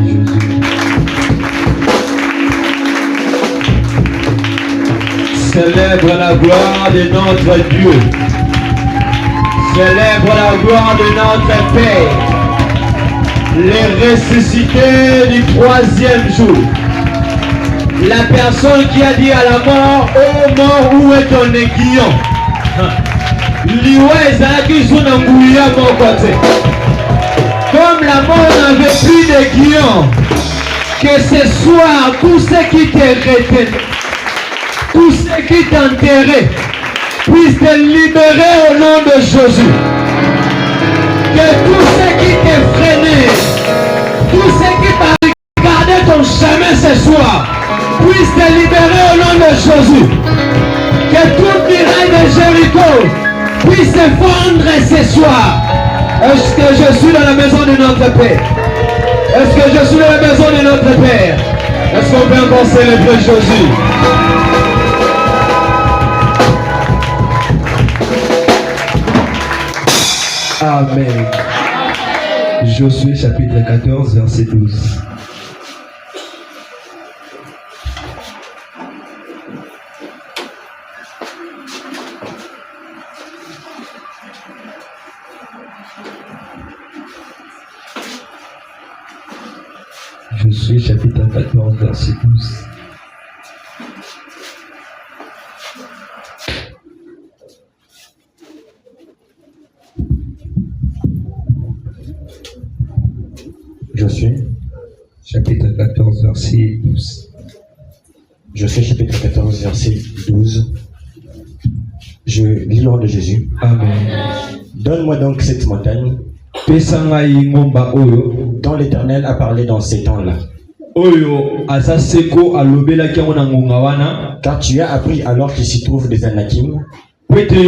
Jésus. Célèbre la gloire de notre Dieu. Célèbre la gloire de notre Père. Les ressuscités du 3e jour. La personne qui a dit à la mort, oh mort, où est ton aiguillon? Comme la mort n'avait plus d'aiguillon, que ce soir, tous ceux qui te retiennent, tous ceux qui t'enterraient, puissent te libérer au nom de Jésus. Que tous ceux qui te freinaient, tous ceux qui barricadaient ton chemin ce soir, puissent te libérer au nom de Jésus. Que toute muraille de Jéricho puisse se fondre ce soir. Est-ce que je suis dans la maison de notre Père? Est-ce que je suis dans la maison de notre Père? Est-ce qu'on peut encore célébrer Jésus? Amen. Josué chapitre 14, verset 12. Josué chapitre 14, verset 12. Josué chapitre 14, verset 12. Josué chapitre 14, verset 12. Je lis au nom de Jésus. Amen. Donne-moi donc cette montagne dont l'Éternel a parlé dans ces temps-là. Car tu as appris alors qu'il s'y trouve des Anakim et qu'il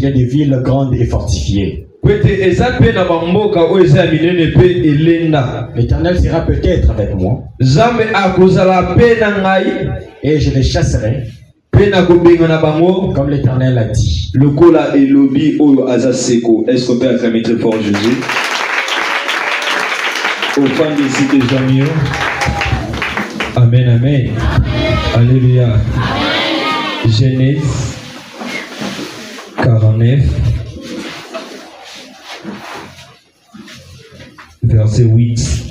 y a des villes grandes et fortifiées. L'Éternel sera peut-être avec moi et je les chasserai comme l'Éternel a dit. Est-ce qu'on peut acclamer très fort Jésus? Au fond des cités Jamio. Amen, amen. Alléluia. Genèse 49, verset 8.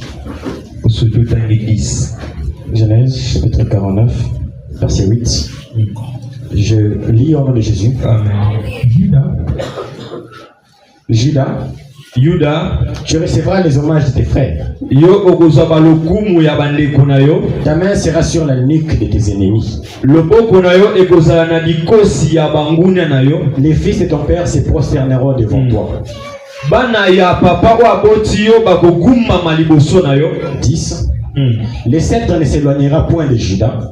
Au surtout dans l'église. Genèse chapitre 49, verset 8. Je lis au nom de Jésus. Amen. Judas, tu recevras les hommages de tes frères. Ta main sera sur la nuque de tes ennemis. Les fils de ton père se prosterneront devant toi. 10. Le sceptre ne s'éloignera point de Judas,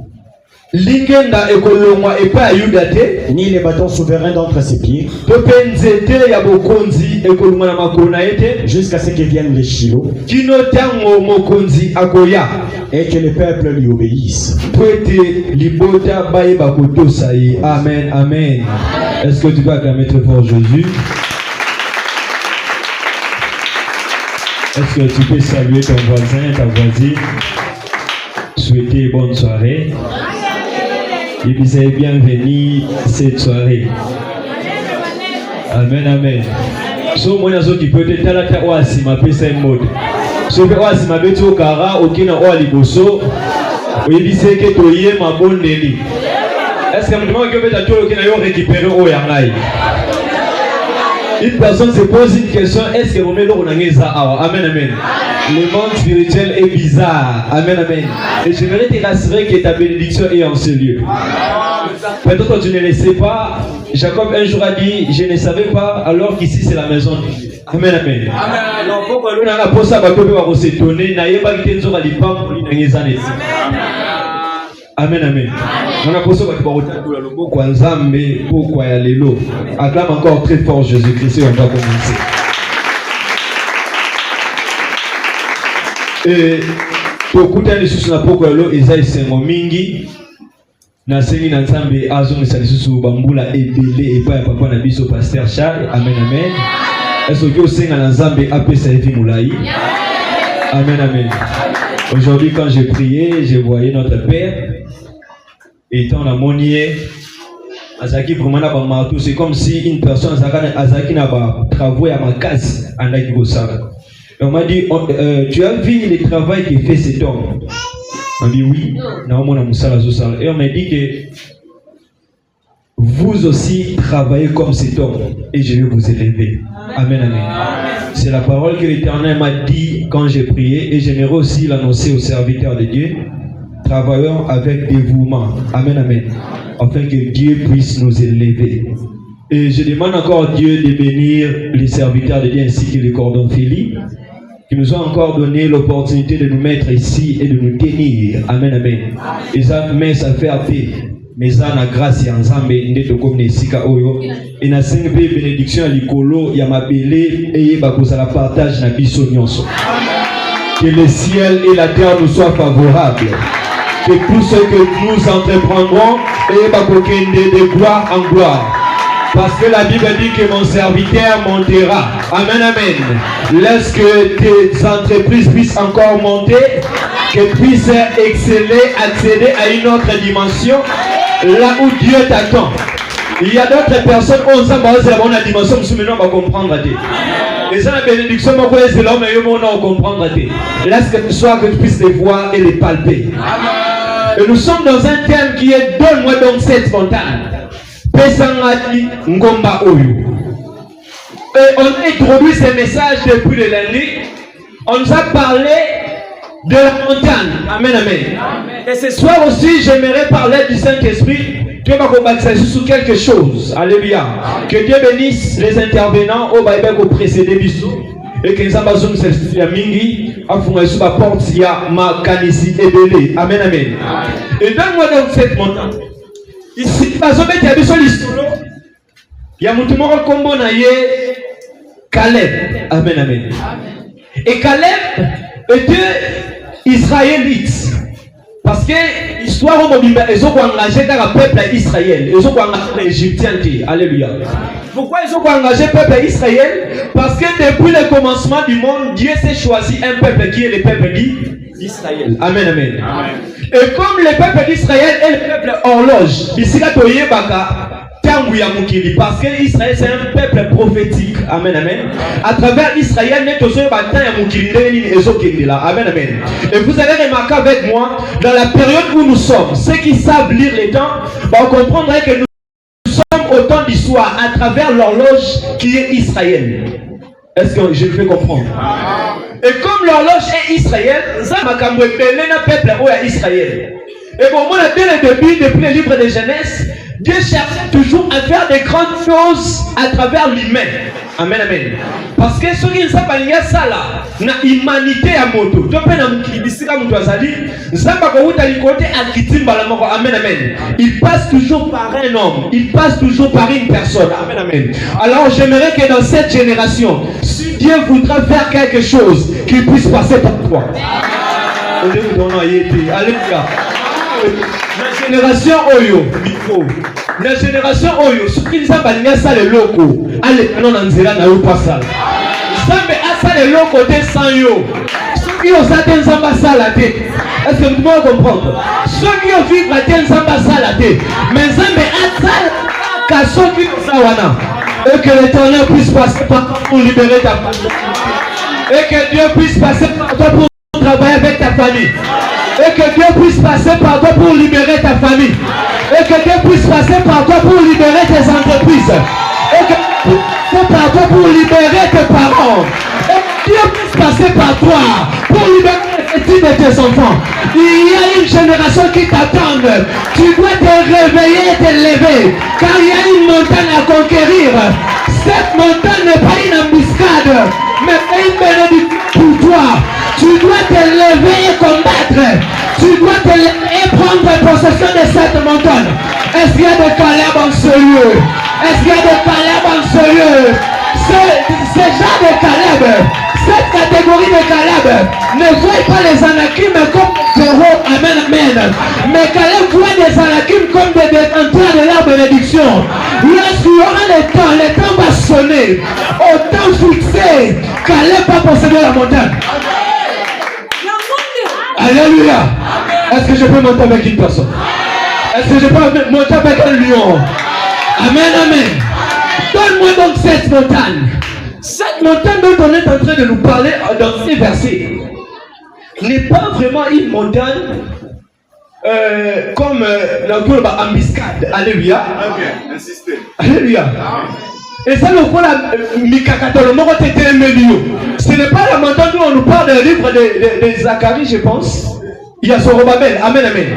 ni les bâtons souverains d'entre ses pieds, jusqu'à ce que vienne les Shiloh et que le peuple lui obéisse. Amen, amen. Est-ce que tu peux acclamer très fort Jésus? Est-ce que tu peux saluer ton voisin, ta voisine? Souhaiter bonne soirée. Et puis c'est bienvenue cette soirée. Amen, amen. So moi nazo qui peut être là ta oasi ma pesa mode. So pe oasi ma beto kara okina o liboso. Oyebise ke toye ma bondeli. Est-ce que me demande que peut-être toi okina yo récupérer o yangai? Une personne se pose une question, est-ce que vous mettez l'eau dans les awa? Amen, amen. Le monde spirituel est bizarre. Amen, amen. Et je voudrais te rassurer que ta bénédiction est en ce lieu. Peut-être que tu ne le sais pas. Jacob un jour a dit, je ne savais pas, alors qu'ici c'est la maison de Dieu. Amen, amen. Alors pourquoi nous n'avons pas ça, on va s'étonner, n'ayez pas quitté nous aller pas pour les années. Amen, amen. On a posé votre parole pour le mot Kwanzambe, pourquoi y aller l'eau. Acclame encore très fort Jésus-Christ et on va commencer. Et pour écouter les sous na pourquoi l'eau, Isaïe Sengo Mingi, na sengi na nzambe azongisa lisusu bambula ebele epa ya papa na biso pasteur Charles. Amen, amen. Est-ce que vous savez que Nzambe a sa vie moulaï? Amen, amen. Aujourd'hui, quand j'ai prié, j'ai voyé notre Père. Étant la monnier, Azaki vraiment n'a pas marteau. C'est comme si une personne Azaki n'a pas travaillé à ma case en Aïkosara. On m'a dit, tu as vu le travail que fait cet homme? On m'a dit oui. Et on m'a dit que vous aussi travaillez comme cet homme et je vais vous élever. Amen, amen. C'est la parole que l'Éternel m'a dit quand j'ai prié et j'aimerais aussi l'annoncer aux serviteurs de Dieu. Travaillons avec dévouement. Amen, amen. Afin que Dieu puisse nous élever. Et je demande encore à Dieu de bénir les serviteurs de Dieu ainsi que les cordons Philippe, qui nous ont encore donné l'opportunité de nous mettre ici et de nous tenir. Amen, amen. Et ça, mais ça fait à paix. Mais ça, la grâce et ensemble, et na cinq bénédiction à l'icolo, il y a ma belé et la partage na bisonyonso. Que le ciel et la terre nous soient favorables. Que tout ce que nous entreprendrons et de gloire en gloire. Parce que la Bible dit que mon serviteur montera. Amen, amen. Laisse que tes entreprises puissent encore monter, qu'elles puissent exceller, accéder à une autre dimension, là où Dieu t'attend. Il y a d'autres personnes, on sait que c'est la bonne dimension, mais nous on va comprendre. Et ça, la bénédiction, c'est l'homme et on va comprendre. Laisse que tu sois, que tu puisses les voir et les palper. Et nous sommes dans un thème qui est donne-moi donc cette montagne. Pesangati Ngomba Oyo. Et on a introduit ces messages depuis le lundi. On nous a parlé de la montagne. Amen, amen. Et ce soir aussi, j'aimerais parler du Saint-Esprit. Dieu va combattre sur quelque chose. Alléluia. Que Dieu bénisse les intervenants au Bible au précédé bisou. Et que nous avons certifié à Mingi. À fond, sur la porte, il y a ma canisi et belé. Amen, amen. Et donne-moi donc cette montagne. Ici, il y a mon tour combo naïe Caleb. Amen, amen. Et Caleb était israélite. Parce que l'histoire ils ont engagé dans le peuple d'Israël. Ils ont engagé les Égyptiens. Alléluia. Pourquoi ils ont engagé le peuple d'Israël? Parce que depuis le commencement du monde, Dieu s'est choisi un peuple qui est le peuple d'Israël. Amen, amen. Et comme le peuple d'Israël est le peuple horloge, ici là parce que Israël c'est un peuple prophétique. Amen, amen. À travers Israël, amen, amen. Et vous allez remarquer avec moi, dans la période où nous sommes, ceux qui savent lire les temps, vont comprendre que nous sommes au temps d'histoire à travers l'horloge qui est Israël. Est-ce que je le fais comprendre? Et comme l'horloge est Israël, ça m'a cambré le peuple où est Israël. Et bon, moi, dès le début, depuis le livre de Genèse, Dieu cherche toujours à faire des grandes choses à travers l'humain. Amen, amen. Parce que ce qui est ça, là, na humanité à moto. Tu peux amen, amen. Il passe toujours par un homme. Il passe toujours par une personne. Amen, amen. Alors j'aimerais que dans cette génération, si Dieu voudra faire quelque chose, qu'il puisse passer par toi. Alléluia. La génération Oyo, micro. La génération Oyo, ce qui s'appelle ça le loco. Allez, non, on dira na ou pas ça. Ça mais ça le loco de sans yo. Ceux qui ont ça des ambassades la tête. Est-ce que vous pouvez comprendre? Ceux qui ont vécu la tête ambassades la tête. Mais ça mais ça car ceux qui ont ça wana. Et que l'Éternel puisse passer par toi pour libérer ta famille. Et que Dieu puisse passer par toi pour travailler avec ta famille. Et que Dieu puisse passer par toi pour libérer ta famille. Et que Dieu puisse passer par toi pour libérer tes entreprises. Et que Dieu puisse passer par toi pour libérer tes parents. Et que Dieu puisse passer par toi pour libérer les petits de tes enfants. Il y a une génération qui t'attend. Tu dois te réveiller et te lever. Car il y a une montagne à conquérir. Cette montagne n'est pas une embuscade, mais une bénédiction pour toi. Tu dois te lever et combattre. Tu dois te lever et prendre possession de cette montagne. Est-ce qu'il y a des Caleb en ce lieu? Est-ce qu'il y a des Caleb en ce lieu? Ce genre de Caleb, cette catégorie catégorie de Caleb. Ne voyez pas les Anakim comme zéro. Amen, amen. Mais Caleb voit des Anakim comme des détenteurs de leur bénédiction. Lorsqu'il y aura le temps va sonner. Au temps fixé, Caleb va posséder la montagne. Alléluia. Est-ce que je peux monter avec une personne? Est-ce que je peux monter avec un lion? Amen, amen. Donne-moi donc cette montagne. Cette montagne dont on est en train de nous parler dans ces versets n'est pas vraiment une montagne comme la embuscade. Alléluia. Ok, insistez. Alléluia. Et ça, le coup, ce n'est pas la montagne où on nous parle du livre de Zacharie, je pense. Il y a Zorobabel. Amen, amen.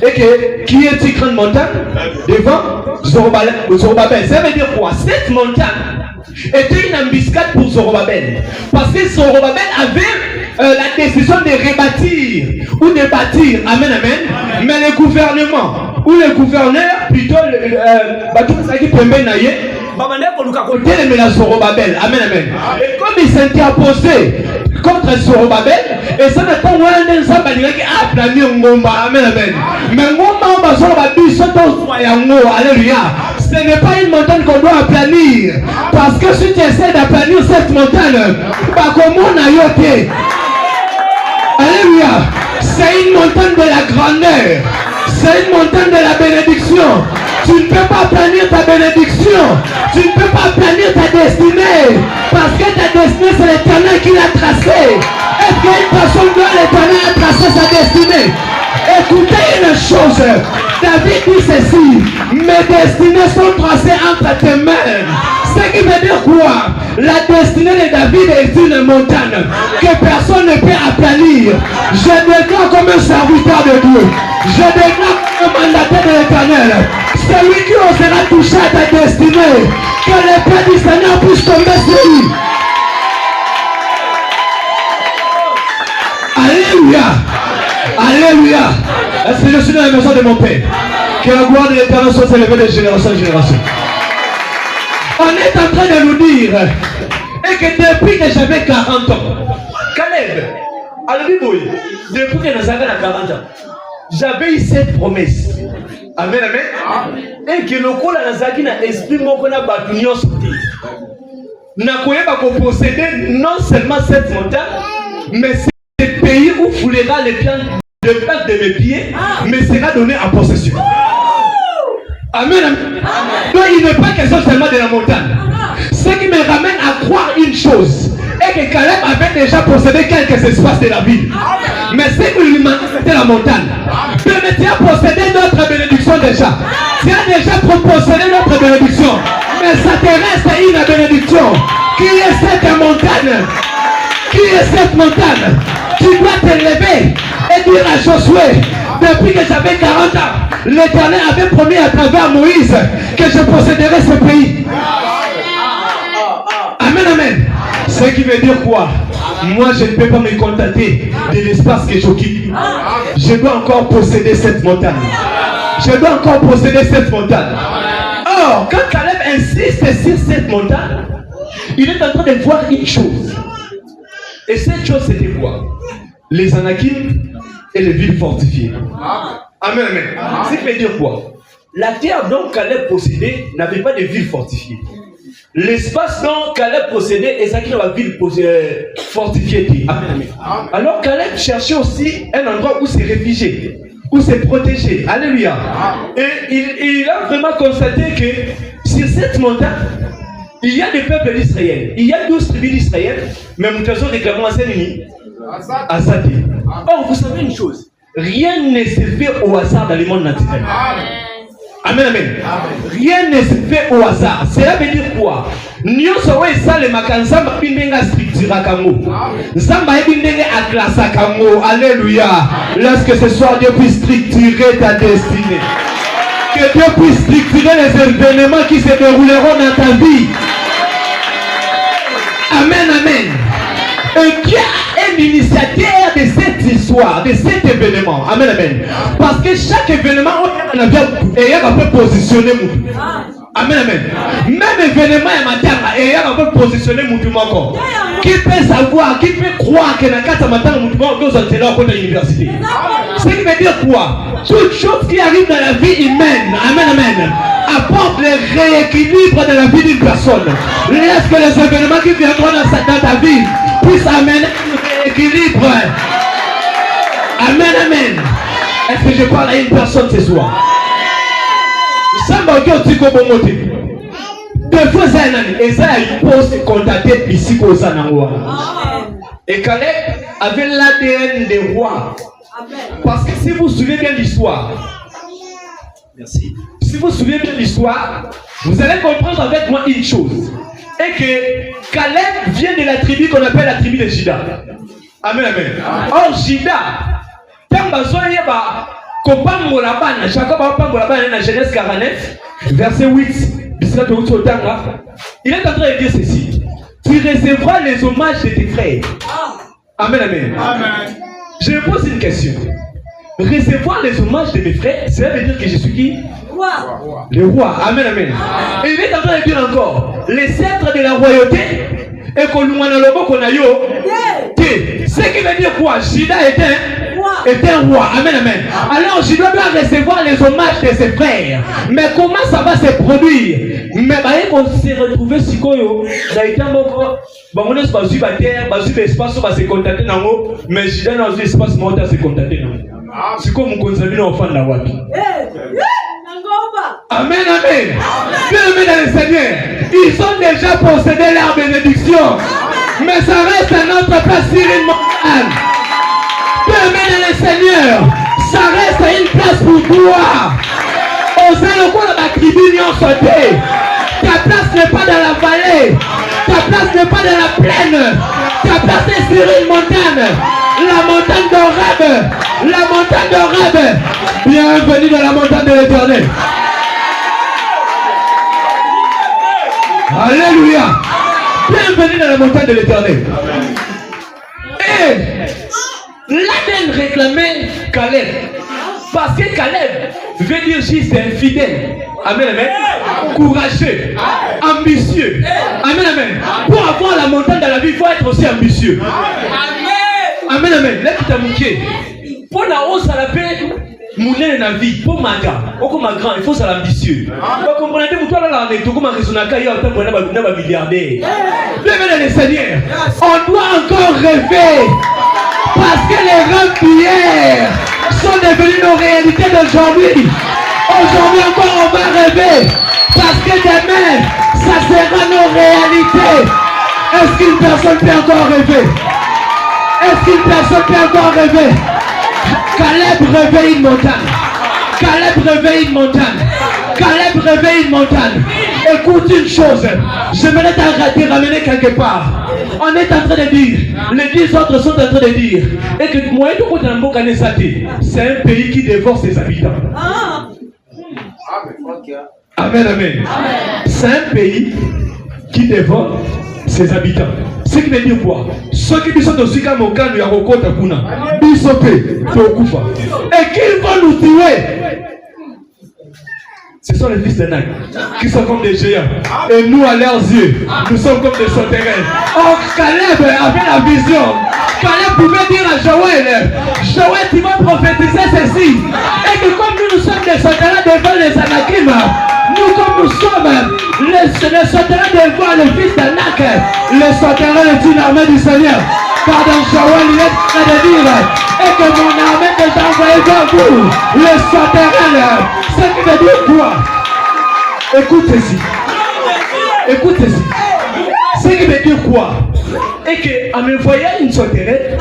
Et que, qui est une grande montagne devant Zorobabel. Ça veut dire quoi? Cette montagne était une embuscade pour Zorobabel. Parce que Zorobabel avait la décision de rebâtir ou de bâtir. Amen, amen. Mais le gouvernement ou le gouverneur, plutôt Zorobabel. Amen, amen. Et comme il s'interposait contre Zorobabel, et ça n'est pas un ensemble qui a plané Ngomba. Amen, amen. Mais Ngomba, alléluia. Ce n'est pas une montagne qu'on doit aplanir. Parce que si tu essaies d'aplanir cette montagne, comment on a yoté? Alléluia. C'est une montagne de la grandeur. C'est une montagne de la bénédiction. Tu ne peux pas planir ta bénédiction. Tu ne peux pas planir ta destinée. Parce que ta destinée, c'est l'Éternel qui l'a tracée. Est-ce qu'une personne doit l'Éternel a tracé sa destinée? Écoutez une chose. David dit ceci. Mes destinées sont tracées entre tes mains. Ce qui veut dire quoi? La destinée de David est une montagne que personne ne peut aplanir. Je déclare comme un serviteur de Dieu. Je déclare comme un mandataire de l'Éternel. Celui qui osera toucher à ta destinée, que l'épée du Seigneur puisse tomber sur lui. Alléluia. Alléluia. Est-ce que je suis dans la maison de mon Père? Que la gloire de l'Éternel soit élevée de génération en génération. On est en train de nous dire et que depuis que j'avais 40 ans, Caleb, depuis que nous avions 40 ans, j'avais eu cette promesse. Amen, amen. Et que le coup la nazaki na esprit mon qu'on a battu n'yon sorti. N'a pas posséder non seulement cette montagne, mais ce pays où foulera les plans de mes pieds, mais sera donné en possession. Amen, amen. Donc il n'est pas question seulement de la montagne. Ce qui me ramène à croire une chose est que Caleb avait déjà possédé quelques espaces de la ville. Mais ce qui lui manquait, c'était la montagne. Mais tu as possédé notre bénédiction déjà. Tu as déjà possédé notre bénédiction. Mais ça te reste une bénédiction. Qui est cette montagne? Qui est cette montagne? Tu dois te lever et dire à Josué, depuis que j'avais 40 ans, l'Éternel avait promis à travers Moïse que je posséderais ce pays. Amen, amen. Ce qui veut dire quoi? Moi, je ne peux pas me contenter de l'espace que j'occupe. Je dois encore posséder cette montagne. Je dois encore posséder cette montagne. Or, quand Caleb insiste sur cette montagne, il est en train de voir une chose. Et cette chose, c'était quoi? Les Anakim et les villes fortifiées. Amen, amen. Ce qui veut dire quoi? La terre dont Caleb possédait n'avait pas de ville fortifiée. L'espace dont Caleb possédait est qui dans la ville fortifiée. Amen, amen. Alors Caleb cherchait aussi un endroit où se réfugier, où se protéger. Alléluia. Et il a vraiment constaté que sur cette montagne, il y a des peuples d'Israël. Il y a 12 tribus d'Israël, mais nous avons réclamé à Sénini. Azadi. Or, vous savez une chose, rien ne se fait au hasard dans le monde naturel. Amen, amen. Rien ne se fait au hasard. Cela veut dire quoi? Nyoso we sale makanzamba bindenga structura kango. Zamba bindenga aklasa kango. Alléluia. Lorsque ce soir Dieu puisse structurer ta destinée. Que Dieu puisse structurer les événements qui se dérouleront dans ta vie. Amen, amen. Et Dieu est l'initiateur de cette histoire, de cet événement. Amen, amen. Parce que chaque événement, on a un peu positionné. Amen, amen. Même événement est matin, et on peut positionner Moutoumako. Qui peut savoir, qui peut croire que la carte matin Moutoumako est là à l'université. Ce qui veut dire quoi? Toute chose qui arrive dans la vie humaine, amen, amen, apporte le rééquilibre de la vie d'une personne. Laisse que les événements qui viendront dans ta vie puissent amener un rééquilibre. Amen, amen. Est-ce que je parle à une personne ce soir? Samba qui ko bomote. Deux fois ça et ça il pose contacter psycho ça nangoa. Et Caleb avait l'ADN des rois. Parce que si vous vous souvenez bien l'histoire. Merci. Si vous vous souvenez bien l'histoire, vous allez comprendre avec moi une chose. Et que Caleb vient de la tribu qu'on appelle la tribu de Juda. Amen, amen. Or Juda, tant bazoye ba kopambo la bana, Jacob a pambo la bana dans Genèse 49, verset 8. Il est en train de dire ceci. Tu recevras les hommages de tes frères. Amen, amen. Amen. Je me pose une question. Recevoir les hommages de mes frères, ça veut dire que je suis qui? Le roi. Amen, amen. Et il est en train de dire encore, les sceptres de la royauté, et qu'on nous a le mot qu'on a eu. Ce qui veut dire quoi? Juda est un roi. Amen, amen. Alors je dois bien recevoir les hommages de ses frères. Mais comment ça va se produire? Mais on s'est retrouvé si koyo. Ça a été un bon corps. On est pas sur la terre, pas sur l'espace, on va se contacter dans l'eau. Mais Juda dans l'espace, on va se contacter dans l'eau. C'est comme on consomme l'enfant de la wapi. Amen, amen. Bien aimé dans le Seigneur. Ils ont déjà possédé leur bénédiction. Mais ça reste à notre place sur une montagne. Bien aimé dans le Seigneur. Ça reste à une place pour toi. Osez le coup de la tribune en sauté. Ta place n'est pas dans la vallée. Ta place n'est pas dans la plaine. Ta place est sur une montagne. La montagne d'Horeb. La montagne d'Horeb. Bienvenue dans la montagne de l'Éternel. Alléluia. Bienvenue dans la montagne de l'Éternel. Et l'Aden réclamait Caleb. Parce que Caleb veut dire juste fidèle. Amen, amen. Courageux. Ambitieux. Amen, amen. Pour avoir la montagne dans la vie, il faut être aussi ambitieux. Amen, amen. Là, tu as manqué. Pour la hausse à la paix, mouler dans la vie, pour ma gars, pour ma grand, il faut ça l'ambitieux. Vous comprenez, vous toi là, tu comment raisonner quand il y a autant de milliardaires. Bienvenue le Seigneur. On doit encore rêver. Parce que les rêves d'hier sont devenus nos réalités d'aujourd'hui. Aujourd'hui encore on va rêver. Parce que demain, ça sera nos réalités. Est-ce qu'une personne peut encore rêver? Est-ce qu'une personne peut encore rêver? Caleb réveille une montagne. Caleb réveille une montagne. Caleb réveille une montagne. Écoute une chose. J'aimerais te ramener quelque part. On est en train de dire, les 10 autres sont en train de dire, et que moi et tout le monde c'est un pays qui dévore ses habitants. Amen, amen. C'est un pays qui dévore ses habitants. Ce qui veut dire quoi? Ceux qui sont aussi comme au cas de Yarokota Kuna, Bisopé, Tokufa, et qu'ils vont nous tuer. Ce sont les fils de Nak qui sont comme des géants. Et nous, à leurs yeux, nous sommes comme des sauterelles. Or, Caleb avait la vision. Caleb pouvait dire à Joël, Joël, tu vas prophétiser ceci. Et que comme nous sommes des sauterelles devant les Anakim, nous comme nous sommes les sauterelles devant le fils d'Anak, les sauterelles est une armée du Seigneur. Car dans Joël, il est en train de dire, et que mon armée que j'ai envoyée vers vous, les sauterelles. Ce qui veut dire quoi? Écoute ceci. Écoute ceci. Ce qui veut dire quoi? Et que en me voyant une sauterelle,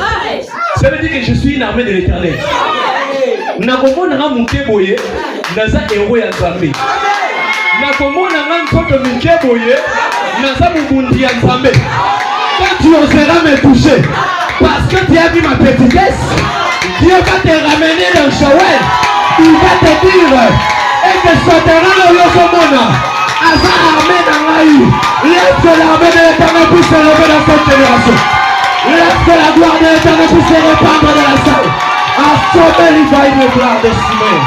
ça veut dire que je suis une armée de l'Éternel. Nakomo nanga muke boye, naza héros ya Nzambe. Nakomo nanga nkoto muke boye, naza mubundi ya Nzambe. Quand tu oseras me toucher, parce que tu as vu ma petitesse, Dieu va te ramener dans Joël. Il va te dire, et que sauterelle au Yokomona, Asa armée dans la rue, laisse que l'armée de l'Éternel puisse se lever dans cette génération. Laisse que la gloire de l'Éternel puisse se répandre dans la salle. À sauver les vailles de gloire de Simon.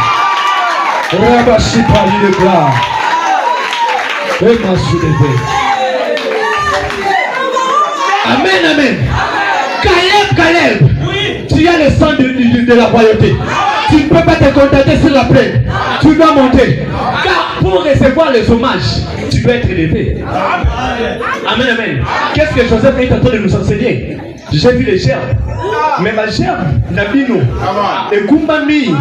Rabashi par de gloire. Et ma soulevé. Amen, amen. Caleb. Oui. Tu as le sang de la royauté. Tu ne peux pas te contenter sur la plaine. Tu dois monter. Car pour recevoir les hommages, tu dois être élevé. Amen, amen. Qu'est-ce que Joseph est en train de nous enseigner? J'ai vu les gerbes. Mais ma gerbe n'a bino. Et Kumbami,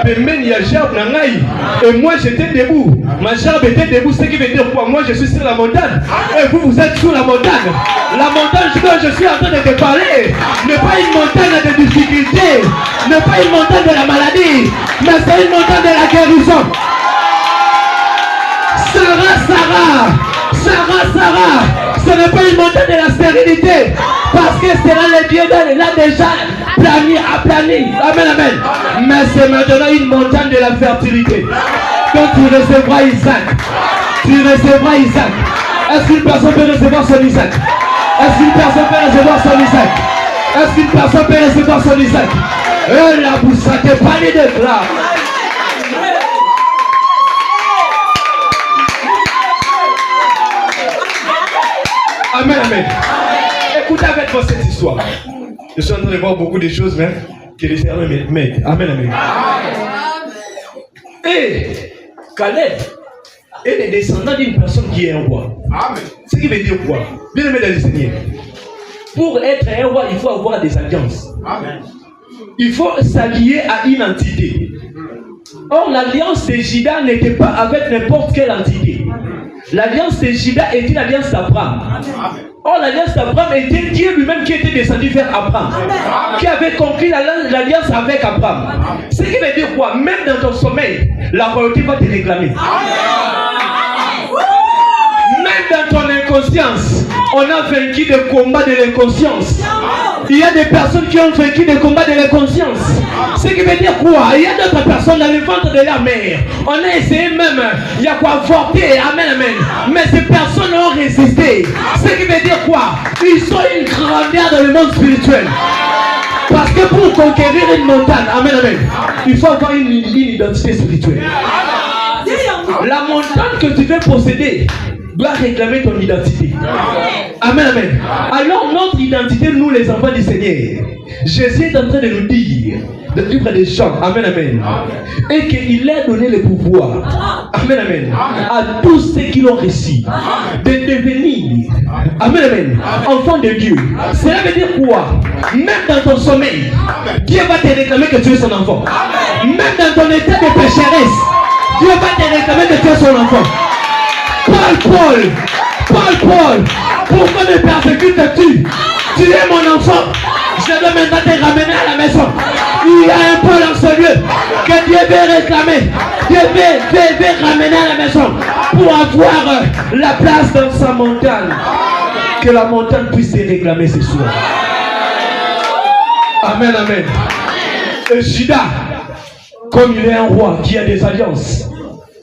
il y a gerbe n'a ngai. Et moi j'étais debout. Ma gerbe était debout. Ce qui veut dire quoi? Moi je suis sur la montagne. Et vous êtes sur la montagne. La montagne dont je suis en train de te parler n'est pas une montagne de difficultés. N'est pas une montagne de la maladie. Mais c'est une montagne de la guérison. Sarah, ce n'est pas une montagne de la stérilité, parce que c'est là le Dieu là déjà aplani. Amen. Mais c'est maintenant une montagne de la fertilité. Quand tu recevras Isaac. Est-ce qu'une personne peut recevoir son Isaac? Et la boussate est pas de là. Amen. Écoutez avec moi cette histoire. Je suis en train de voir beaucoup de choses, mais que les Seigneur m'aide. Amen. Et Caleb est le descendant d'une personne qui est un roi. Amen. Ce qui veut dire quoi? Bien aimé dans le Seigneur. Pour être un roi, il faut avoir des alliances. Amen. Il faut s'allier à une entité. Or, l'alliance de Juda n'était pas avec n'importe quelle entité. L'alliance de Juda était l'alliance d'Abraham. Or, l'alliance d'Abraham était Dieu lui-même qui était descendu vers Abraham, qui avait conclu l'alliance avec Abraham. Ce qui veut dire quoi? Même dans ton sommeil, la royauté va te réclamer. Même dans ton inconscience, on a vaincu des combats de l'inconscience. Il y a des personnes qui ont vaincu des combats de l'inconscience. Ce qui veut dire quoi? Il y a d'autres personnes dans le ventre de la mère. On a essayé même, il y a quoi avorter. Amen. Mais ces personnes ont résisté. Ce qui veut dire quoi? Ils ont une grandeur dans le monde spirituel. Parce que pour conquérir une montagne, amen, il faut avoir une identité spirituelle. La montagne que tu veux posséder doit réclamer ton identité. Amen. Alors notre identité, nous les enfants du Seigneur, Jésus est en train de nous dire, de livre des Jean, amen, et qu'il a donné le pouvoir, amen, à tous ceux qui l'ont reçu, de devenir, amen, enfants de Dieu. Cela veut dire quoi? Même dans ton sommeil, Dieu va te réclamer que tu es son enfant. Même dans ton état de pécheresse, Dieu va te réclamer que tu es son enfant. Paul, pourquoi me persécutes-tu? Tu es mon enfant. Je dois maintenant te ramener à la maison. Il y a un Paul en ce lieu que Dieu veut réclamer. Dieu veut ramener à la maison pour avoir la place dans sa montagne. Que la montagne puisse se réclamer ce soir. Amen. Et Juda, comme il est un roi qui a des alliances,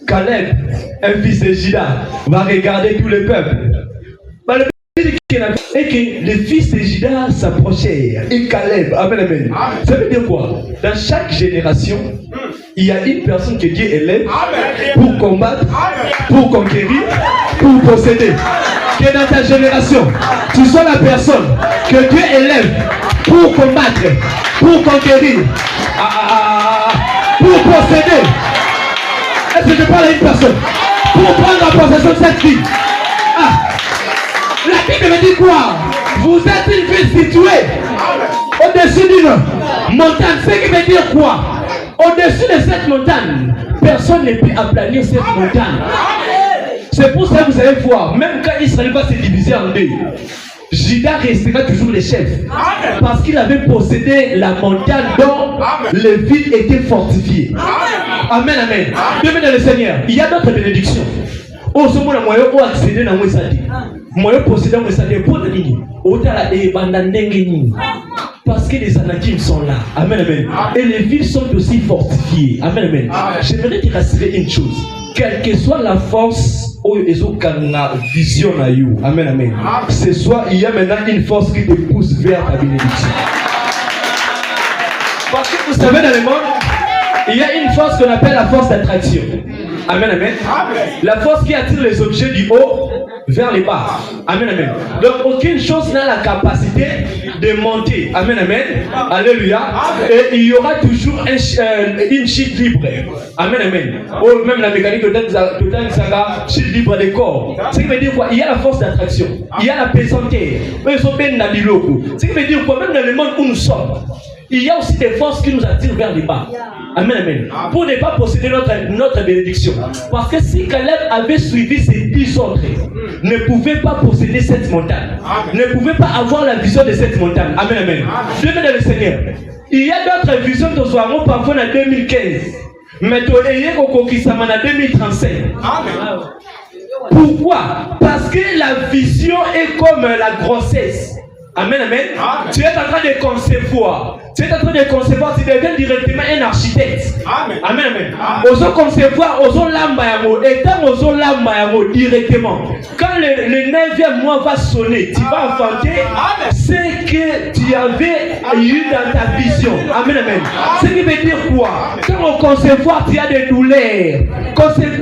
Caleb, un fils de Juda, va regarder tout le peuple. Et que les fils de Juda s'approchèrent. Et Caleb, amen. Ça veut dire quoi? Dans chaque génération, il y a une personne que Dieu élève pour combattre, pour conquérir, pour posséder. Que dans ta génération, tu sois la personne que Dieu élève pour combattre, pour conquérir, pour posséder. Est-ce que je parle à une personne? Pour prendre la possession de cette vie. La Bible me dit quoi? Vous êtes une ville située au-dessus d'une montagne. Ce qui veut dire quoi? Au-dessus de cette montagne, personne ne peut aplanir cette montagne. C'est pour ça que vous allez voir, même quand Israël va se diviser en deux, Juda restera toujours le chef. Parce qu'il avait possédé la montagne dont les villes étaient fortifiées. Amen. Bienvenue dans le Seigneur. Il y a d'autres bénédictions. Oh, ce moment, moi, je vais accéder dans mon sadi. Moi, je vais posséder mon sadi. Pour la ligne, parce que les Anakim sont là. Amen. Et les villes sont aussi fortifiées. Amen. J'aimerais te rassurer une chose. Quelle que soit la force ou la vision, amen. Ce soir, il y a maintenant une force qui te pousse vers ta bénédiction. Parce que vous savez, dans le monde, il y a une force qu'on appelle la force d'attraction. Amen. La force qui attire les objets du haut vers les bas. Amen, amen. Donc aucune chose n'a la capacité de monter. Amen, amen. Alléluia. Et il y aura toujours une chute libre. Amen, amen. Ou même la mécanique de Saga, chute libre des corps. Ce qui veut dire quoi? Il y a la force d'attraction. Il y a la pesanteur. Ce qui veut dire quoi? Même dans le monde où nous sommes, il y a aussi des forces qui nous attirent vers les bas. Amen, amen. Pour ne pas posséder notre bénédiction. Parce que si Caleb avait suivi ces 10 autres, ne pouvait pas posséder cette montagne. Ne pouvait pas avoir la vision de cette montagne. Amen, amen. Dieu dans le Seigneur. Il y a d'autres visions de Soirons parfois en 2015. Mais tu es en 2035. Pourquoi? Parce que la vision est comme la grossesse. Amen, amen. Tu es en train de concevoir. Tu es en train de concevoir, tu deviens directement un architecte. Amen, amen. Oso concevoir, oso lamba yamo, étant oso lamba yamo directement. Quand le 9e mois va sonner, tu vas enfanter ce que tu avais eu dans ta vision. Amen, amen. Ce qui veut dire quoi? Quand on concevoir, tu as des douleurs.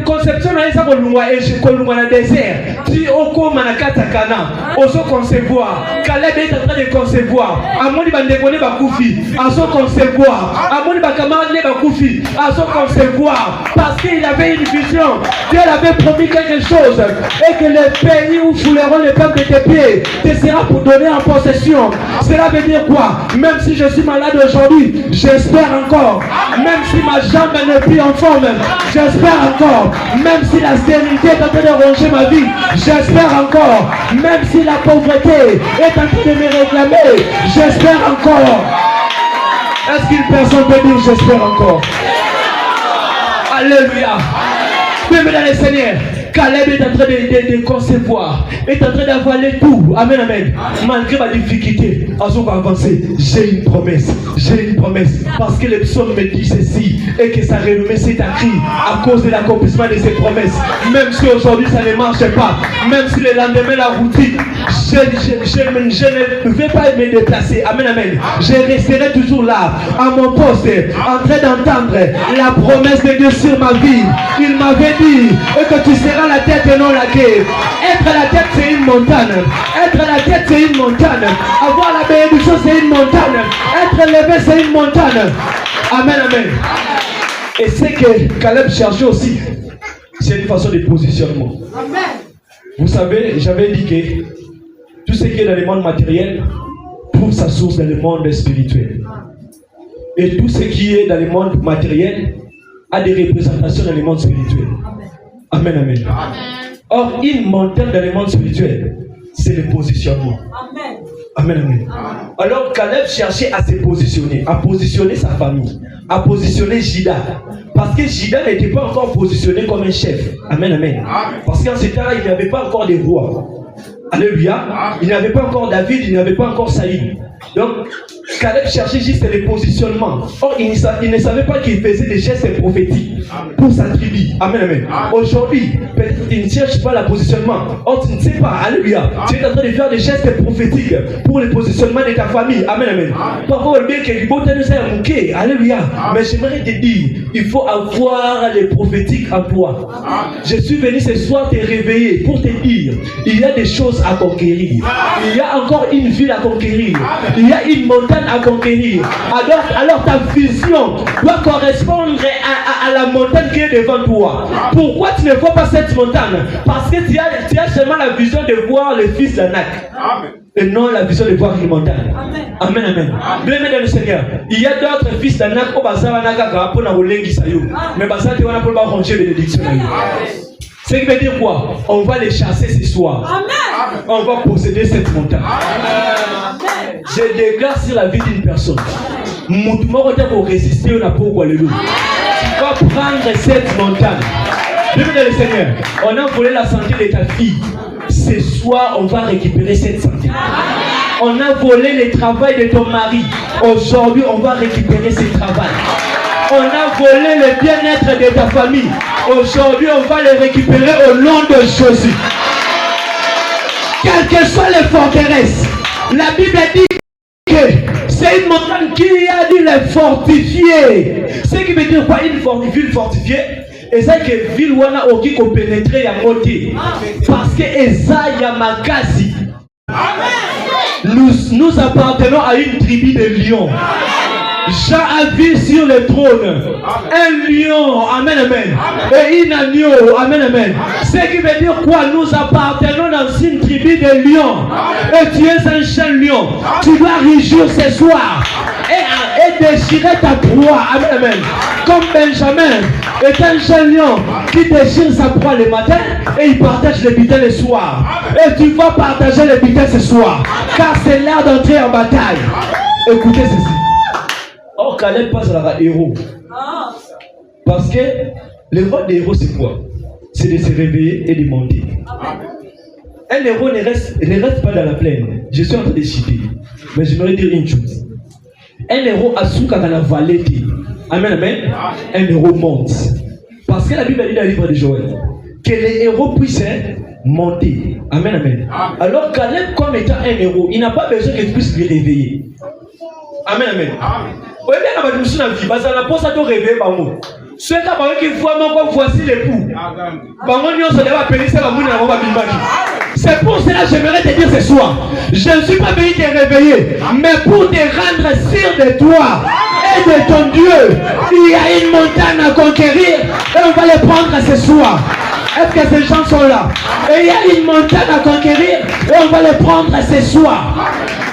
Conception na esa kolungwa na désert. Tu oko manakata kana. Oso concevoir. Caleb est en train de concevoir. Amoni bandekone bakufi. À son concevoir, à mon camarade Bakoufi, à son concevoir, parce qu'il avait une vision. Dieu avait promis quelque chose, et que le pays où fouleront les peuples de tes pieds te sera pour donner en possession. Cela veut dire quoi? Même si je suis malade aujourd'hui, j'espère encore. Même si ma jambe n'est plus en forme, j'espère encore. Même si la stérilité est en train de ronger ma vie, j'espère encore. Même si la pauvreté est en train de me réclamer, j'espère encore. Est-ce qu'une personne peut dire j'espère encore? Alléluia. Même dans le Seigneur, Caleb est en train de concevoir, est en train d'avaler tout. Amen, amen. Malgré ma difficulté, on va avancer. J'ai une promesse. J'ai une promesse. Parce que le psaume me dit ceci et que sa renommée s'est accrue à cause de l'accomplissement de ses promesses. Même si aujourd'hui ça ne marche pas, même si le lendemain la routine, je ne vais pas me déplacer. Amen, amen. Je resterai toujours là, à mon poste, en train d'entendre la promesse de Dieu sur ma vie. Il m'avait dit que tu seras la tête et non la queue. Être la tête, c'est une montagne. Être la tête, c'est une montagne. Avoir la bénédiction, c'est une montagne. Être élevé, c'est une montagne. Amen, amen. Et c'est que Caleb cherchait aussi, c'est une façon de positionnement. Amen. Vous savez, j'avais dit que tout ce qui est dans le monde matériel trouve sa source dans le monde spirituel. Et tout ce qui est dans le monde matériel a des représentations dans le monde spirituel. Amen, amen. Or, une montagne dans le monde spirituel, c'est le positionnement. Amen. Amen, amen. Alors, Caleb cherchait à se positionner, à positionner sa famille, à positionner Jida. Parce que Jida n'était pas encore positionné comme un chef. Amen, amen. Parce qu'en ce temps-là, il n'y avait pas encore de roi. Alléluia. Il n'y avait pas encore David, il n'y avait pas encore Saïd. Donc, Caleb cherchait juste les positionnements. Or, il ne savait pas qu'il faisait des gestes prophétiques pour sa tribu. Amen, amen. Aujourd'hui, peut-être qu'il ne cherche pas le positionnement. Or, tu ne sais pas. Alléluia. Tu es en train de faire des gestes prophétiques pour le positionnement de ta famille. Amen, amen. Parfois, le bien que le bon temps nous a manqué. Alléluia. Mais j'aimerais te dire, il faut avoir les prophétiques en toi. Je suis venu ce soir te réveiller pour te dire, il y a des choses à conquérir. Il y a encore une ville à conquérir. Il y a une montagne à conquérir. Alors ta vision doit correspondre à la montagne qui est devant toi. Pourquoi tu ne vois pas cette montagne? Parce que tu as seulement la vision de voir le fils d'Anak. Et non la vision de voir une montagne. Amen, amen. Bien dans le Seigneur. Il y a d'autres fils d'Anak au Bazar Anaka pour la Olengi Sayo. Mais Bazar tu vas pour pas ranger bénédiction. Ce qui veut dire quoi? On va les chasser ce soir. Amen. On va posséder cette montagne. Amen. Je déclare sur la vie d'une personne. Moutouma pour résister au Napo Alléluia. Tu vas prendre cette montagne. Dieu dans le Seigneur. On a volé la santé de ta fille. Ce soir, on va récupérer cette santé. On a volé le travail de ton mari. Aujourd'hui, on va récupérer ce travail. On a volé le bien-être de ta famille. Aujourd'hui, on va les récupérer au nom de Jésus. Quelles que soient les forteresses, la Bible dit que c'est une montagne qui a dû les fortifier. Ce qui veut dire quoi? Une ville fortifiée Et ça que ville wana oki ko pénétrer ya côté parce que eza ya makasi. Nous appartenons à une tribu de lions. Jean a vu sur le trône un lion, amen, amen, et une agneau, amen, amen. Ce qui veut dire quoi? Nous appartenons dans une tribu de lions. Et tu es un chien lion. Tu dois réjouir ce soir et déchirer ta proie, amen, amen. Comme Benjamin est un chien lion qui déchire sa proie le matin et il partage le butin le soir. Et tu vas partager le butin ce soir, car c'est l'heure d'entrer en bataille. Écoutez ceci. Or, Caleb passe à la héros. Parce que le rôle des héros, c'est quoi? C'est de se réveiller et de monter. Un héros ne reste pas dans la plaine. Je suis en train de citer. Mais je voudrais dire une chose. Un héros a souka dans la vallée. Amen, amen. Un héros monte. Parce que la Bible dit dans le livre de Joël que les héros puissent monter. Amen, amen. Alors, Caleb, comme étant un héros, il n'a pas besoin que tu puisses le réveiller. Amen, amen. Oui, bien, on va nous souvenir, parce qu'on a pas ça de réveiller par nous. Ceux qui ont dit qu'il faut voici l'époux. C'est pour cela que j'aimerais te dire ce soir. Je ne suis pas venu te réveiller, mais pour te rendre sûr de toi et de ton Dieu. Il y a une montagne à conquérir et on va les prendre ce soir. Est-ce que ces gens sont là? Et il y a une montagne à conquérir et on va les prendre ce soir.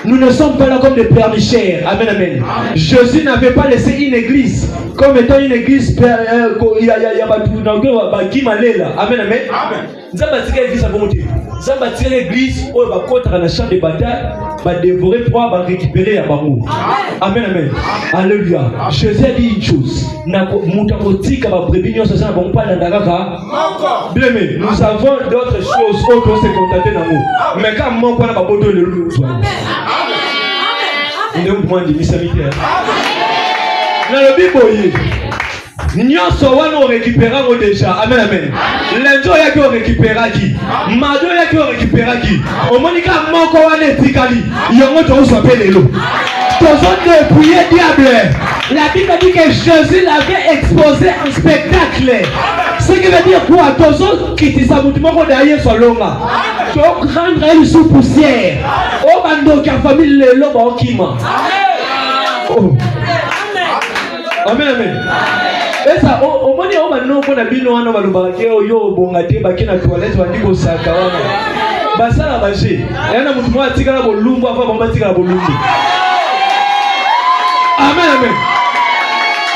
Nous ne sommes pas là comme des pleurnichères. Amen, amen. Jésus n'avait pas laissé une église comme étant une église. Il y a Amen, amen. Nous avons bâti l'église à volonté. Nous avons bâti l'église où on va contre la champ de bataille, va dévorer pour récupérer à Barou. Amen, amen. Alléluia. Jésus a dit une chose. Nous avons d'autres choses autres se contenter d'amour. Mais quand mon point n'a pas besoin de le il est au point de miséricorde. Dans le Bible, nous récupérons déjà. Amen, amen. L'enzo yaki on récupéra qui? Mado yaki on récupéra qui? Au monika moko wane tikali. Yongo to s'appelle l'eau. Tozo dépouiller diable. La Bible dit que Jésus l'avait exposé en spectacle. Ce qui veut dire quoi? Tozo qui sa mouvement derrière son longa. Donc rendre elle sous poussière. Oh bando qui a famille le loba okima. Amen, amen. Et ça, au moins, on va nous prendre bino wana balubake yo bongate bakina toilette bandiko saka wana. Basala baje. Yana mutu mwa tikala bolumbu afa bomba tikala bolumbu. Amen, amen.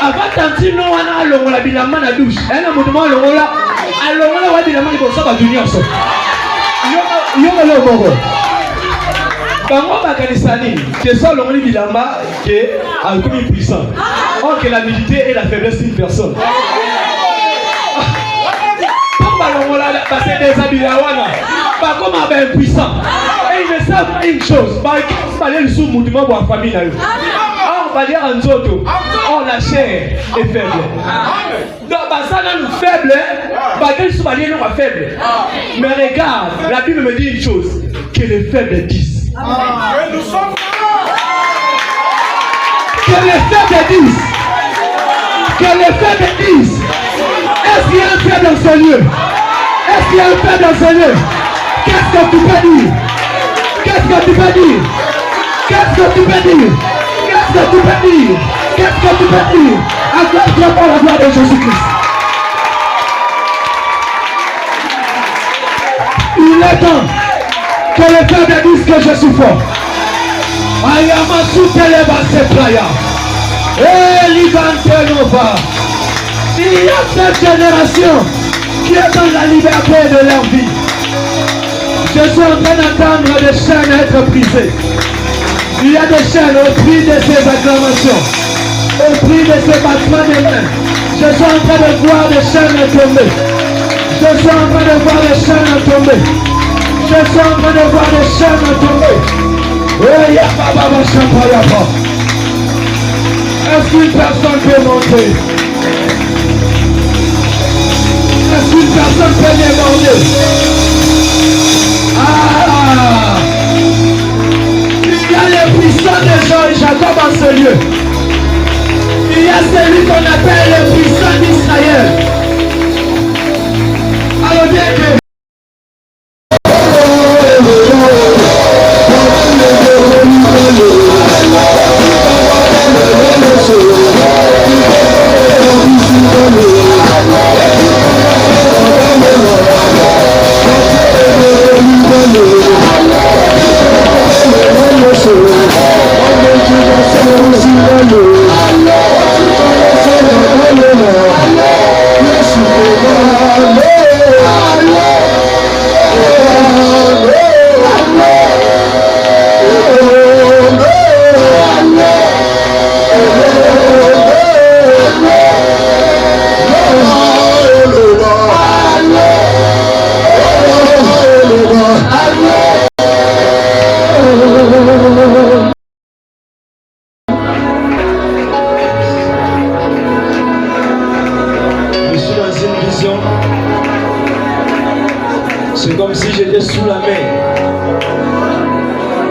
Avant tantino wana alongola bilamba na douche. Yana mutu mwa alongola wa bilamba ni bosa ba junior so. Yo le bogo. Bango bakanisani, c'est ça l'homme bilamba qui est un commis puissant. Or que la milité est la faiblesse d'une personne. Comme balongola passer des habits à wana, pas comme un puissant. Et ils ne savent une chose, pas le sous mouvement pour la famille. Or on va dire en zoto, or la chair est faible. Donc basana nous faible, bagel sous balier nous faible. Mais regarde, la Bible me dit une chose, que les faibles disent. Que nous sommes que les faibles disent. Que les faibles disent. Est-ce qu'il y a un faible dans ce lieu? Est-ce qu'il y a un faible dans ce lieu? Qu'est-ce que tu peux dire? Qu'est-ce que tu peux dire? Qu'est-ce que tu peux dire? Qu'est-ce que tu peux dire? Qu'est-ce que tu peux dire? Acclame-toi pour la gloire de Jésus-Christ. Il est temps que les faibles disent que je suis fort. Ayamasu teleba seplaya. Libante nova. Il y a cette génération qui est dans la liberté de leur vie. Je suis en train d'entendre des chaînes être brisées. Il y a des chaînes au prix de ces acclamations, au prix de ces battements de mains. Je suis en train de voir des chaînes tomber. Je suis en train de voir des chaînes tomber. Je suis en train de voir des chaînes tomber. Est-ce qu'une personne peut monter? Est-ce qu'une personne peut déborder? Ah! Il y a les puissants de Jean et Jacob en ce lieu. Il y a celui qu'on appelle le puissant d'Israël.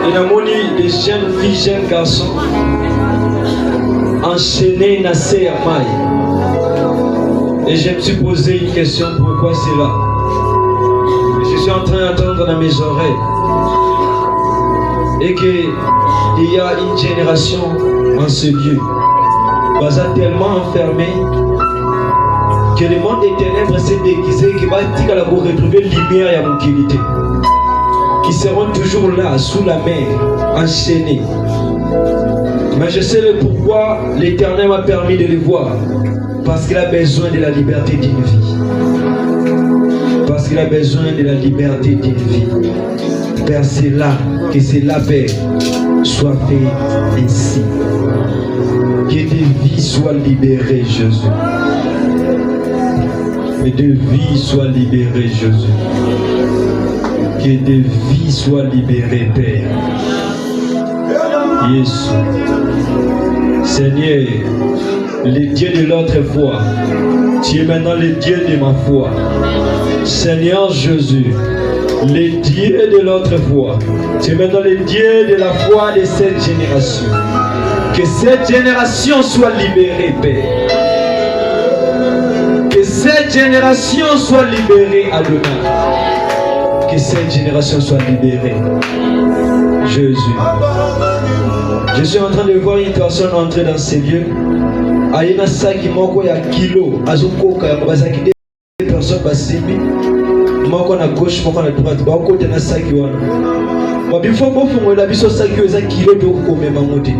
Il a moni des jeunes filles, jeunes garçons enchaînés na CMI. Et je me suis posé une question, pourquoi c'est là? Je suis en train d'entendre dans mes oreilles et qu'il y a une génération en ce lieu tellement enfermé que le monde des ténèbres s'est déguisé, qui va retrouver lumière et tranquillité, qui seront toujours là sous la mer enchaînés. Mais je sais le pourquoi l'Éternel m'a permis de les voir, parce qu'il a besoin de la liberté d'une vie. Parce qu'il a besoin de la liberté d'une vie. Père, c'est là que cela, Père, soit fait ainsi. Que des vies soient libérées, Jésus. Que des vies soient libérées, Jésus. Que des vies soient libérées, Père. Jésus. Seigneur, le Dieu de l'autre foi, tu es maintenant le Dieu de ma foi. Seigneur Jésus, le Dieu de l'autre foi, tu es maintenant le Dieu de la foi de cette génération. Que cette génération soit libérée, Père. Que cette génération soit libérée, Adonai. Que cette génération soit libérée. Jésus. Je suis en train de voir une personne entrer dans ces lieux. Ayena saki moko ya kilo azokoka ya bazaki des personnes basimi moko na gauche moko na droite ba côté na saki wana ba bifo bofungo la biso saki eza kilo de komema moté.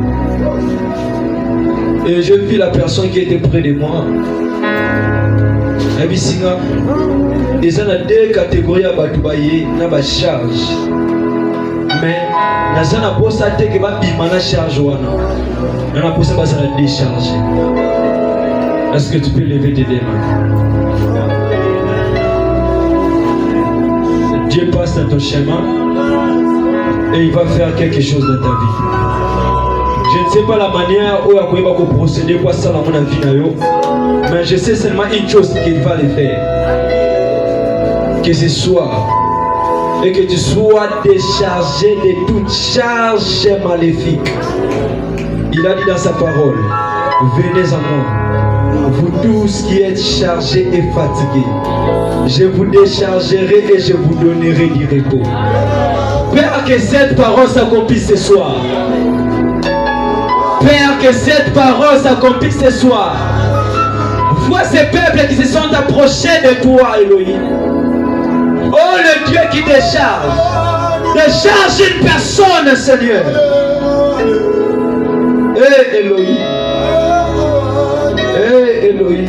Et je vis la personne qui était près de moi. Abisinga eza na deux catégories ya batu baye na ba charge. Mais naza na posa te ke ba bima na charge wana. Na posa ba ça décharger. Est-ce que tu peux lever tes mains? Dieu passe dans ton chemin et il va faire quelque chose dans ta vie. Je ne sais pas la manière où il va procéder pour ça dans mon vie, mais je sais seulement une chose qu'il va le faire. Que ce soit et que tu sois déchargé de toute charge maléfique. Il a dit dans sa parole, venez à moi, vous tous qui êtes chargés et fatigués, je vous déchargerai et je vous donnerai du repos. Père, que cette parole s'accomplisse ce soir. Père, que cette parole s'accomplisse ce soir. Vois ces peuples qui se sont approchés de toi, Elohim. Oh, le Dieu qui décharge. Décharge une personne, Seigneur. Eh, Elohim. Eh, Elohim.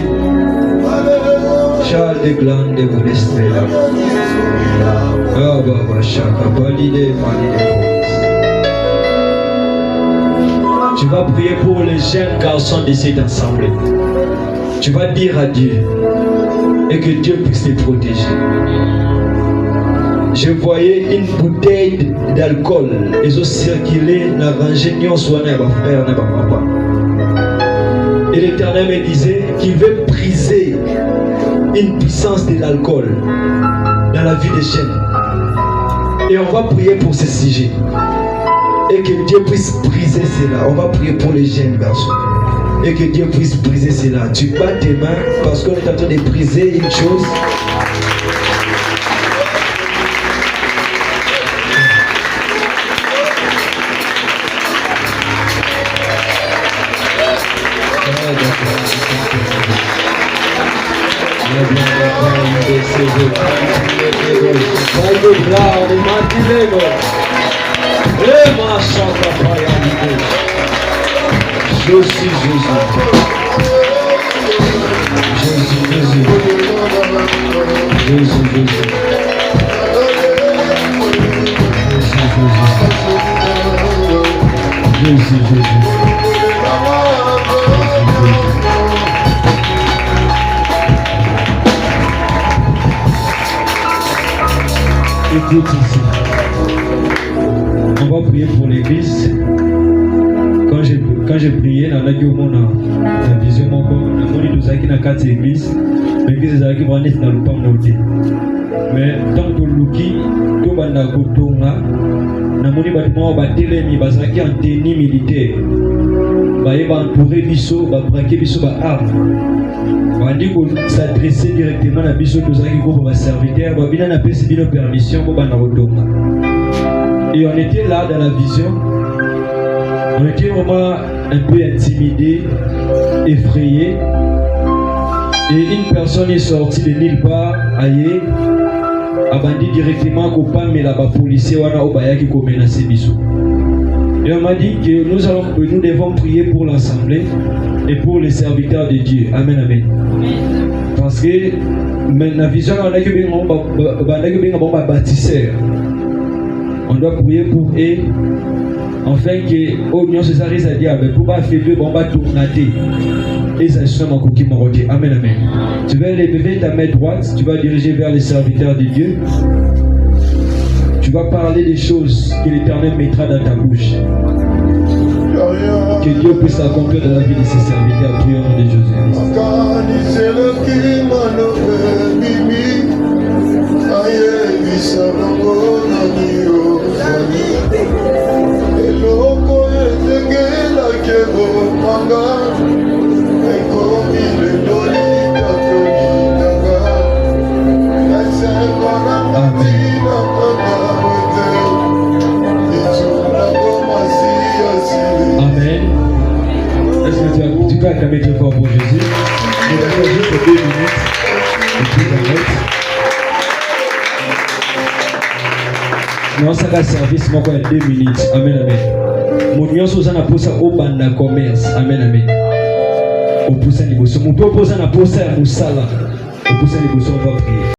Charles de Glande de Boudestella. Ah, Baba, Chaka, Balide, Tu vas prier pour les jeunes garçons de cette assemblée. Tu vas dire à Dieu et que Dieu puisse les protéger. Je voyais une bouteille d'alcool. Ils ont circulé dans la rangée de soit dans ma frère, dans ma papa. Et l'Éternel me disait qu'il veut briser une puissance de l'alcool dans la vie des jeunes. Et on va prier pour ce sujet. Et que Dieu puisse briser cela. On va prier pour les jeunes garçons. Et que Dieu puisse briser cela. Tu bats tes mains parce qu'on est en train de briser une chose. Je suis Jésus. Jésus, Jésus. Jésus, Jésus. Jésus, Jésus. Écoute ici. On va prier pour l'église. Quand j'ai prié, dans la vision, l'église, l'église est dans le mais tant que Luki, tout le monde namoni bato moko batelemi bazalaki en tenue militaire baye baentouré biso babrake biso baarme bandi s'adresser directement na biso tozalaki groupe baserviteur babina napesi bino permission po banda kotonga. Et on était là dans la vision, on était vraiment un peu intimidé, effrayé. Et une personne est sortie de nulle part, aïe, a bandit directement au pan, mais là-bas, policier, wana obaya qui menaçait biso. Et on m'a dit que nous devons prier pour l'assemblée et pour les serviteurs de Dieu. Amen, amen. Parce que la vision, on a que bien bâtisseur. On doit prier pour eux, afin que l'Union Césarise a dit, pour pas faire deux bombes tournater. Et ça sont mon coquille maroqué. Amen, amen. Tu vas lever ta main droite, tu vas diriger vers les serviteurs de Dieu. Tu vas parler des choses que l'Éternel mettra dans ta bouche. Que Dieu puisse accomplir dans la vie de ses serviteurs. Prions au nom de Jésus-Christ. Amen. Est-ce que tu peux acclamer très fort pour Jésus? Nous allons juste 2 minutes et puis j'arrête. Non, ça va service, moi, 2 minutes. Amen, amen. Mon union, Suzanne a posé au banda commerce. Amen, amen. Au poussant les bossons. Mon tour posant à poser à Moussala. Au poussant les bossons, on va prier.